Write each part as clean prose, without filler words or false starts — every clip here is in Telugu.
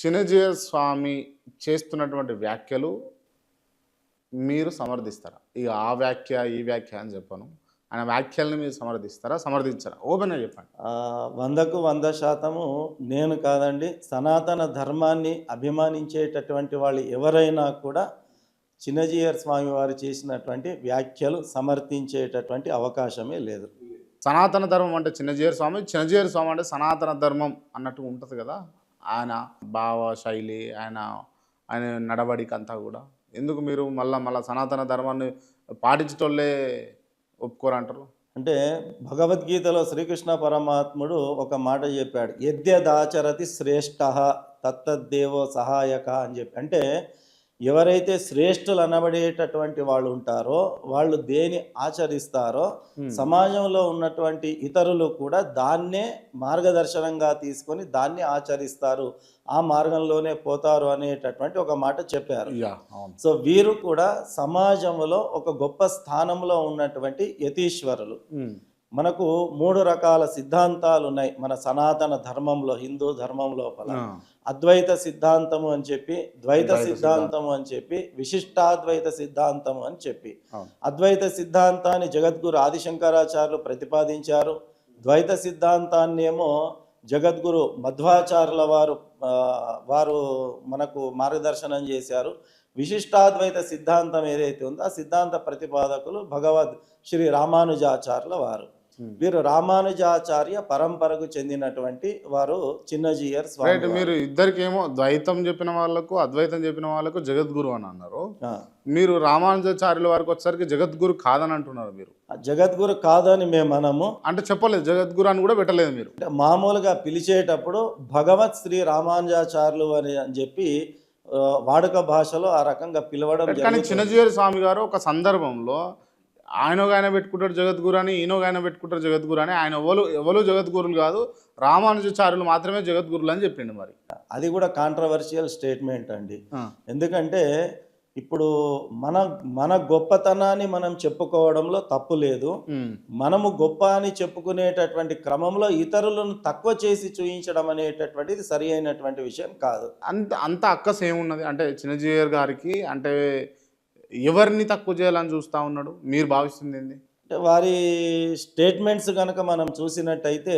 చినజీయర్ స్వామి చేస్తున్నటువంటి వ్యాఖ్యలు మీరు సమర్థిస్తారా? ఇక ఆ వ్యాఖ్య, ఈ వ్యాఖ్య అని చెప్పను. ఆయన వ్యాఖ్యల్ని మీరు సమర్థిస్తారా? సమర్థించరా? ఓపెన్‌గా చెప్పండి. 100కు 100% నేను కాదండి. సనాతన ధర్మాన్ని అభిమానించేటటువంటి వాళ్ళు ఎవరైనా కూడా చిన్నజీయర్ స్వామి వారు చేసినటువంటి వ్యాఖ్యలు సమర్థించేటటువంటి అవకాశమే లేదు. సనాతన ధర్మం అంటే చిన్నజీయర్ స్వామి, చిన్నజీయర్ స్వామి అంటే సనాతన ధర్మం అన్నట్టుగా ఉంటది కదా! ఆయన భావ శైలి, ఆయన నడవడిక అంతా గూడా. ఎందుకు మీరు మళ్ళా సనాతన ధర్మాన్ని పాటించేటోళ్ళే ఒప్పుకోరంటారు? అంటే భగవద్గీతలో శ్రీకృష్ణ పరమాత్ముడు ఒక మాట చెప్పాడు. యద్యదాచరతి శ్రేష్టః తత్తద్దేవో సహాయక అని చెప్పి. అంటే ఎవరైతే శ్రేష్ఠులు అనబడేటటువంటి వాళ్ళు ఉంటారో వాళ్ళు దేని ఆచరిస్తారో సమాజంలో ఉన్నటువంటి ఇతరులు కూడా దాన్నే మార్గదర్శనంగా తీసుకొని దాన్ని ఆచరిస్తారు, ఆ మార్గంలోనే పోతారు అనేటటువంటి ఒక మాట చెప్పారు. సో వీరు కూడా సమాజంలో ఒక గొప్ప స్థానంలో ఉన్నటువంటి యతీశ్వరులు. మనకు 3 రకాల సిద్ధాంతాలు ఉన్నాయి మన సనాతన ధర్మంలో, హిందూ ధర్మం లోపల. అద్వైత సిద్ధాంతము అని చెప్పి, ద్వైత సిద్ధాంతము అని చెప్పి, విశిష్టాద్వైత సిద్ధాంతము అని చెప్పి. అద్వైత సిద్ధాంతాన్ని జగద్గురు ఆదిశంకరాచార్యులు ప్రతిపాదించారు. ద్వైత సిద్ధాంతాన్ని ఏమో జగద్గురు మధ్వాచార్యుల వారు మనకు మార్గదర్శనం చేశారు. విశిష్టాద్వైత సిద్ధాంతం ఏదైతే ఉందో ఆ సిద్ధాంత ప్రతిపాదకులు భగవద్ శ్రీ రామానుజాచార్యుల వారు. వీరు రామానుజాచార్య పరంపరకు చెందినటువంటి వారు చిన్నజీయర్ స్వామి. మీరు ఇద్దరికేమో ద్వైతం చెప్పిన వాళ్ళకు, అద్వైతం చెప్పిన వాళ్ళకు జగద్గురు అని అన్నారు. మీరు రామానుజాచార్యుల వారికి వచ్చేసరికి జగద్గురు కాదని అంటున్నారు. మీరు జగద్గురు కాదని మేము అనము. అంటే చెప్పలేదు, జగద్గురు అని కూడా పెట్టలేదు మీరు. మామూలుగా పిలిచేటప్పుడు భగవత్ శ్రీ రామానుజాచార్యులు అని చెప్పి వాడుక భాషలో ఆ రకంగా పిలవడం. కానీ చిన్నజీయర్ స్వామి గారు ఒక సందర్భంలో ఆయన పెట్టుకుంటాడు జగద్గురు అని, ఈయనగాయన పెట్టుకుంటారు జగద్గురు అని. ఆయన ఎవరు జగద్గురులు కాదు, రామానుజాచార్యులు మాత్రమే జగద్గురులు అని చెప్పిండు. మరి అది కూడా కాంట్రవర్షియల్ స్టేట్మెంట్ అండి. ఎందుకంటే ఇప్పుడు మన గొప్పతనాన్ని మనం చెప్పుకోవడంలో తప్పు లేదు. మనము గొప్ప అని చెప్పుకునేటటువంటి క్రమంలో ఇతరులను తక్కువ చేసి చూయించడం అనేటటువంటిది సరి అయినటువంటి విషయం కాదు. అంత అక్కస్ ఏమున్నది అంటే చిన్నజీయర్ గారికి? అంటే ఎవరిని తక్కువ చేయాలని చూస్తూ ఉన్నాడు మీరు భావిస్తుంది ఏంది? అంటే వారి స్టేట్మెంట్స్ కనుక మనం చూసినట్టయితే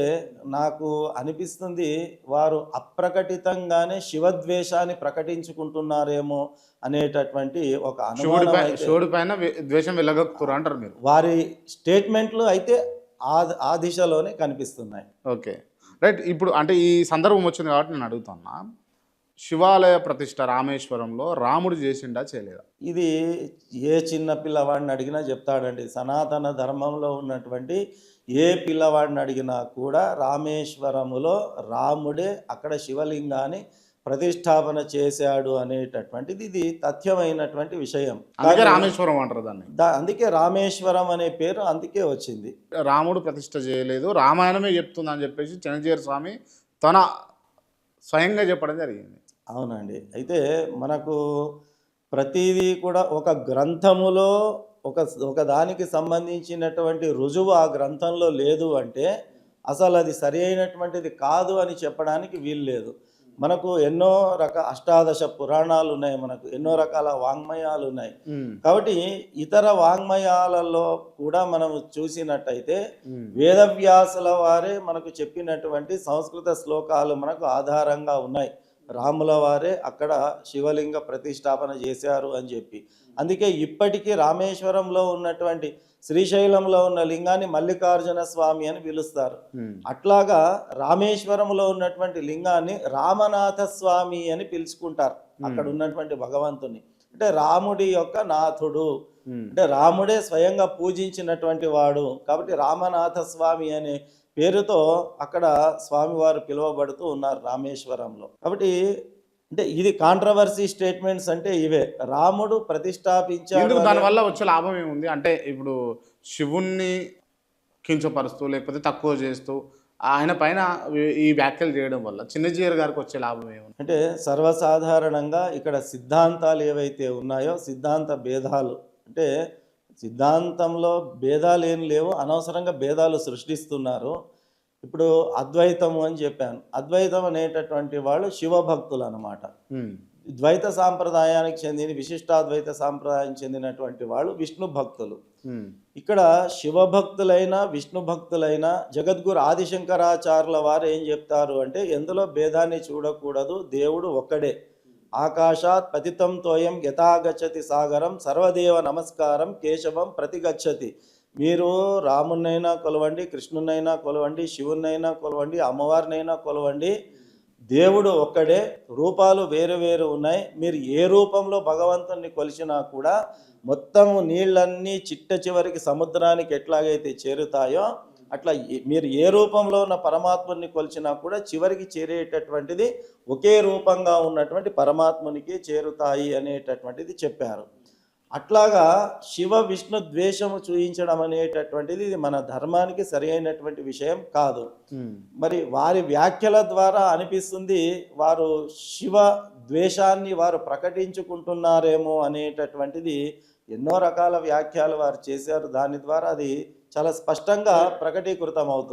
నాకు అనిపిస్తుంది వారు అప్రకటితంగానే శివద్వేషాన్ని ప్రకటించుకుంటున్నారేమో అనేటటువంటి ఒక అనుమానం. శివుడి పైన ద్వేషం వెళ్ళగక్కుతారు అంటారు మీరు? వారి స్టేట్మెంట్లు అయితే ఆ దిశలోనే కనిపిస్తున్నాయి. Okay, right. ఇప్పుడు అంటే ఈ సందర్భం వచ్చింది కాబట్టి నేను అడుగుతున్నా, శివాలయ ప్రతిష్ట రామేశ్వరంలో రాముడు చేసిండా చేయలేదా? ఇది ఏ చిన్న పిల్లవాడిని అడిగినా చెప్తాడండి. సనాతన ధర్మంలో ఉన్నటువంటి ఏ పిల్లవాడిని అడిగినా కూడా రామేశ్వరములో రాముడే అక్కడ శివలింగాన్ని ప్రతిష్టాపన చేశాడు అనేటటువంటిది ఇది తథ్యమైనటువంటి విషయం. రామేశ్వరం అంటారు దాన్ని. అందుకే రామేశ్వరం అనే పేరు అందుకే వచ్చింది. రాముడు ప్రతిష్ట చేయలేదు, రామాయణమే చెప్తుంది అని చెప్పేసి చిన్నజీయర్ స్వామి తన స్వయంగా చెప్పడం జరిగింది. అవునండి. అయితే మనకు ప్రతిదీ కూడా ఒక గ్రంథములో ఒక దానికి సంబంధించినటువంటి రుజువు ఆ గ్రంథంలో లేదు అంటే అసలు అది సరి అయినటువంటిది కాదు అని చెప్పడానికి వీలు లేదు. మనకు ఎన్నో అష్టాదశ పురాణాలు ఉన్నాయి, మనకు ఎన్నో రకాల వాంగ్మయాలు ఉన్నాయి. కాబట్టి ఇతర వాంగ్మయాలలో కూడా మనం చూసినట్టయితే వేదవ్యాసుల వారే మనకు చెప్పినటువంటి సంస్కృత శ్లోకాలు మనకు ఆధారంగా ఉన్నాయి. రాముల వారే అక్కడ శివలింగ ప్రతిష్టాపన చేశారు అని చెప్పి. అందుకే ఇప్పటికీ రామేశ్వరంలో ఉన్నటువంటి శ్రీశైలంలో ఉన్న లింగాన్ని మల్లికార్జున స్వామి అని పిలుస్తారు. అట్లాగా రామేశ్వరంలో ఉన్నటువంటి లింగాన్ని రామనాథ స్వామి అని పిలుచుకుంటారు అక్కడ ఉన్నటువంటి భగవంతుని. అంటే రాముడి యొక్క నాథుడు, అంటే రాముడే స్వయంగా పూజించినటువంటి వాడు కాబట్టి రామనాథ స్వామి అనే పేరుతో అక్కడ స్వామివారు పిలువబడుతూ ఉన్నారు రామేశ్వరంలో. కాబట్టి అంటే ఇది కాంట్రవర్సీ స్టేట్మెంట్స్ అంటే ఇవే. రాముడు ప్రతిష్టాపించాడు, దానివల్ల వచ్చే లాభం ఏముంది? అంటే ఇప్పుడు శివుణ్ణి కించపరుస్తూ లేకపోతే తక్కువ చేస్తూ ఆయన పైన ఈ వ్యాఖ్యలు చేయడం వల్ల చిన్నజీయర్ గారికి వచ్చే లాభం ఏముంది? అంటే సర్వసాధారణంగా ఇక్కడ సిద్ధాంతాలు ఏవైతే ఉన్నాయో సిద్ధాంత భేదాలు, అంటే సిద్ధాంతంలో భేదాలు ఏం లేవు, అనవసరంగా భేదాలు సృష్టిస్తున్నారు. ఇప్పుడు అద్వైతము అని చెప్పాను. అద్వైతం అనేటటువంటి వాళ్ళు శివభక్తులు అన్నమాట. ఉమ్, ద్వైత సాంప్రదాయానికి చెందిన విశిష్టాద్వైత సాంప్రదాయానికి చెందినటువంటి వాళ్ళు విష్ణు భక్తులు. ఉమ్, ఇక్కడ శివభక్తులైన విష్ణు భక్తులైన జగద్గురు ఆదిశంకరాచార్యుల వారు ఏం చెప్తారు అంటే, ఎందులో భేదాన్ని చూడకూడదు, దేవుడు ఒక్కడే. ఆకాశాత్ పతితం తోయం యథాగచ్చతి సాగరం సర్వదేవ నమస్కారం కేశవం ప్రతిగచ్చతి. మీరు రామునైనా కొలవండి, కృష్ణునైనా కొలవండి, శివునైనా కొలవండి, అమ్మవారినైనా కొలవండి, దేవుడు ఒక్కడే. రూపాలు వేరు వేరు ఉన్నాయి. మీరు ఏ రూపంలో భగవంతుణ్ణి కొలిచినా కూడా మొత్తము నీళ్ళన్నీ చిట్ట చివరికి సముద్రానికి ఎట్లాగైతే చేరుతాయో అట్లా మీరు ఏ రూపంలో ఉన్న పరమాత్ముని కొలిచినా కూడా చివరికి చేరేటటువంటిది ఒకే రూపంగా ఉన్నటువంటి పరమాత్మునికి చేరుతాయి అనేటటువంటిది చెప్పారు. అట్లాగా శివ విష్ణు ద్వేషము చూయించడం అనేటటువంటిది ఇది మన ధర్మానికి సరి అయినటువంటి విషయం కాదు. ఉమ్. మరి వారి వ్యాఖ్యల ద్వారా అనిపిస్తుంది వారు శివ ద్వేషాన్ని వారు ప్రకటించుకుంటున్నారేమో అనేటటువంటిది. ఎన్నో రకాల వ్యాఖ్యలు వారు చేశారు. దాని ద్వారా అది చాలా స్పష్టంగా ప్రకటీకృతం అవుతుంది.